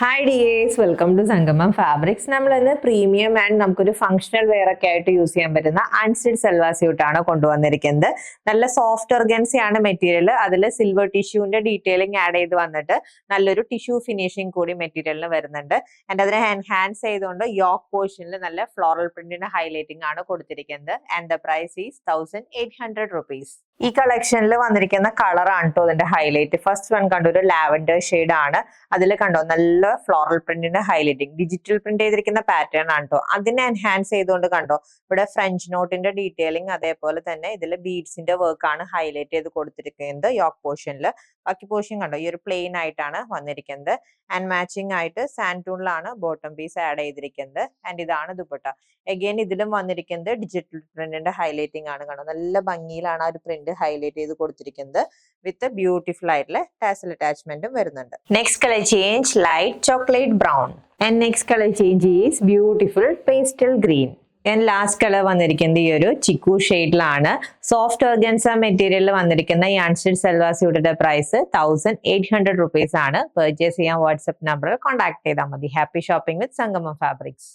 Hi dears, welcome to സംഗമം fabrics. നമ്മളിന്ന് premium and നമുക്കൊരു ഫംഗ്ഷണൽ വെയർ ഒക്കെ ആയിട്ട് യൂസ് ചെയ്യാൻ പറ്റുന്ന അൺസ്റ്റിച്ച് സൽവാർ സ്യൂട്ടാണ് കൊണ്ടുവന്നിരിക്കുന്നത്. നല്ല സോഫ്റ്റ് ഓർഗൻസിയാണ് മെറ്റീരിയൽ. അതിൽ സിൽവർ ടിഷ്യൂവിന്റെ ഡീറ്റെയിലിംഗ് ആഡ് ചെയ്ത് വന്നിട്ട് നല്ലൊരു ടിഷ്യൂ ഫിനിഷിംഗ് കൂടി മെറ്റീരിയലിന് വരുന്നുണ്ട്. ആൻഡ് അതിനെ എൻഹാൻസ് ചെയ്തുകൊണ്ട് യോക്ക് പോർഷനിൽ നല്ല ഫ്ലോറൽ പ്രിന്റിന്റെ ഹൈലൈറ്റിംഗ് ആണ് കൊടുത്തിരിക്കുന്നത്. And the price is 1800 rupees. ഈ കളക്ഷനിൽ വന്നിരിക്കുന്ന കളറാണ് കേട്ടോ അതിന്റെ ഹൈലൈറ്റ്. ഫസ്റ്റ് വൺ കണ്ടോ, ഒരു ലാവൻഡർ ഷെയ്ഡ് ആണ്. അതിൽ കണ്ടോ നല്ല ഫ്ലോറൽ പ്രിന്റിന്റെ ഹൈലൈറ്റിംഗ്, ഡിജിറ്റൽ പ്രിന്റ് ചെയ്തിരിക്കുന്ന പാറ്റേൺ ആണ് കേട്ടോ. അതിനെ എൻഹാൻസ് ചെയ്തുകൊണ്ട് കണ്ടോ ഇവിടെ ഫ്രഞ്ച് നോട്ടിന്റെ ഡീറ്റെയിലിംഗ്, അതേപോലെ തന്നെ ഇതിൽ ബീഡ്സിന്റെ വർക്ക് ആണ് ഹൈലൈറ്റ് ചെയ്ത് കൊടുത്തിരിക്കുന്നത് യോക്ക് പോർഷനിൽ. ബാക്കി പോർഷൻ കണ്ടോ ഈ ഒരു പ്ലെയിൻ ആയിട്ടാണ് വന്നിരിക്കുന്നത്. ആൻഡ് മാച്ചിങ് ആയിട്ട് സാൻഡൂണിലാണ് ബോട്ടം പീസ് ആഡ് ചെയ്തിരിക്കുന്നത്. ആൻഡ് ഇതാണ് ദുപ്പട്ട. അഗൈൻ ഇതിലും വന്നിരിക്കുന്നത് ഡിജിറ്റൽ പ്രിന്റിന്റെ ഹൈലൈറ്റിംഗ് ആണ്. കണ്ടോ നല്ല ഭംഗിയിലാണ് ആ ഒരു പ്രിന്റ് ഹൈലൈറ്റ് ചെയ്ത് കൊടുത്തിരിക്കുന്നത്. വിത്ത് ബ്യൂട്ടിഫുൾ ആയിട്ടുള്ള ടാസൽ അറ്റാച്ച്മെന്റും വരുന്നുണ്ട്. Next colour change light chocolate brown and next colour change is beautiful pastel green. Last colour വന്നിരിക്കുന്നത് ഈ ഒരു ചിക്കു ഷെയ്ഡിലാണ്. സോഫ്റ്റ് ഓർഗൻസ മെറ്റീരിയലിൽ വന്നിരിക്കുന്ന ഈ അൺസ്റ്റിച്ച് സൽവാർ സ്യൂട്ടിന്റെ പ്രൈസ് 1800 rupees ആണ്. പർച്ചേസ് ചെയ്യാൻ വാട്സ്ആപ്പ് നമ്പറിൽ കോൺടാക്ട് ചെയ്താൽ മതി. ഹാപ്പി ഷോപ്പിംഗ് വിത്ത് സംഗമം ഫാബ്രിക്സ്.